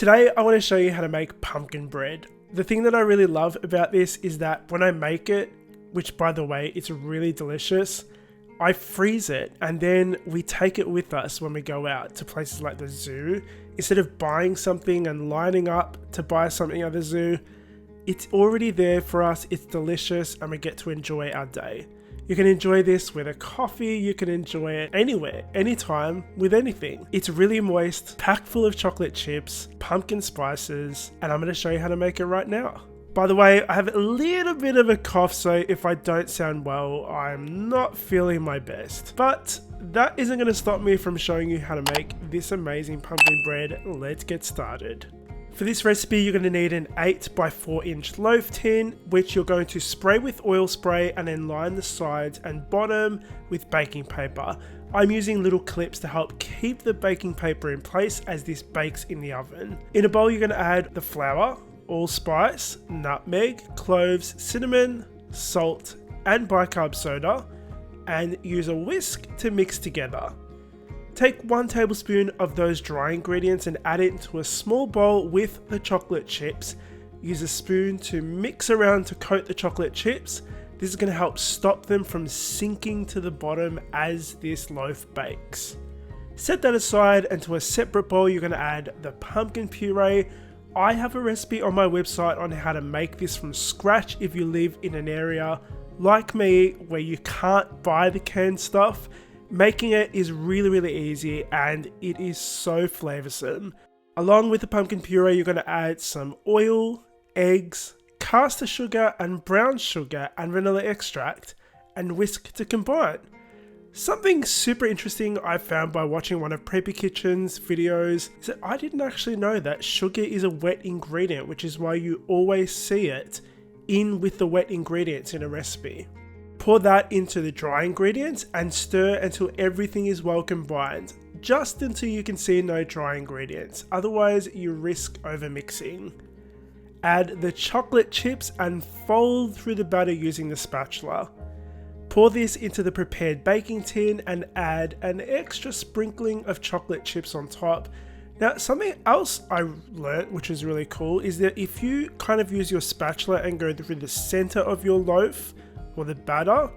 Today I want to show you how to make pumpkin bread. The thing that I really love about this is that when I make it, which by the way, it's really delicious, I freeze it and then we take it with us when we go out to places like the zoo. Instead of buying something and lining up to buy something at the zoo, it's already there for us, it's delicious, and we get to enjoy our day. You can enjoy this with a coffee, you can enjoy it anywhere, anytime, with anything. It's really moist, packed full of chocolate chips, pumpkin spices, and I'm going to show you how to make it right now. By the way, I have a little bit of a cough, so if I don't sound well, I'm not feeling my best. But that isn't going to stop me from showing you how to make this amazing pumpkin bread. Let's get started. For this recipe, you're going to need an 8 by 4 inch loaf tin, which you're going to spray with oil spray and then line the sides and bottom with baking paper. I'm using little clips to help keep the baking paper in place as this bakes in the oven. In a bowl, you're going to add the flour, allspice, nutmeg, cloves, cinnamon, salt, and bicarb soda, and use a whisk to mix together. Take 1 tablespoon of those dry ingredients and add it into a small bowl with the chocolate chips. Use a spoon to mix around to coat the chocolate chips. This is going to help stop them from sinking to the bottom as this loaf bakes. Set that aside, and to a separate bowl you're going to add the pumpkin puree. I have a recipe on my website on how to make this from scratch if you live in an area like me where you can't buy the canned stuff. Making it is really easy and it is so flavoursome. Along with the pumpkin puree, you're going to add some oil, eggs, caster sugar and brown sugar and vanilla extract, and whisk to combine. Something super interesting I found by watching one of Preppy Kitchen's videos is that I didn't actually know that sugar is a wet ingredient, which is why you always see it in with the wet ingredients in a recipe. Pour that into the dry ingredients and stir until everything is well combined, just until you can see no dry ingredients, otherwise you risk over mixing. Add the chocolate chips and fold through the batter using the spatula. Pour this into the prepared baking tin and add an extra sprinkling of chocolate chips on top. Now, something else I learnt, which is really cool, is that if you kind of use your spatula and go through the center of your loaf, or the batter,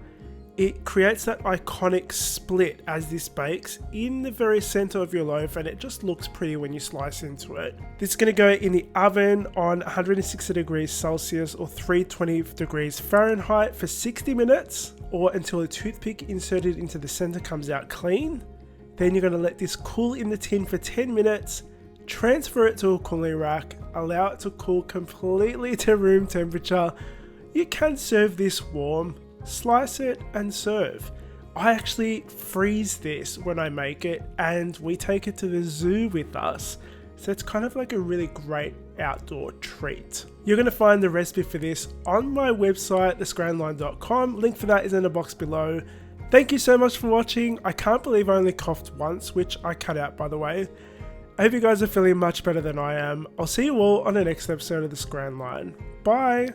it creates that iconic split as this bakes in the very center of your loaf, and it just looks pretty when you slice into it. This is going to go in the oven on 160 degrees Celsius or 320 degrees Fahrenheit for 60 minutes, or until a toothpick inserted into the center comes out clean. Then you're going to let this cool in the tin for 10 minutes, transfer it to a cooling rack, allow it to cool completely to room temperature. You can serve this warm, slice it and serve. I actually freeze this when I make it and we take it to the zoo with us. So it's kind of like a really great outdoor treat. You're going to find the recipe for this on my website, thescranline.com. Link for that is in the box below. Thank you so much for watching. I can't believe I only coughed once, which I cut out by the way. I hope you guys are feeling much better than I am. I'll see you all on the next episode of The Scran Line. Bye!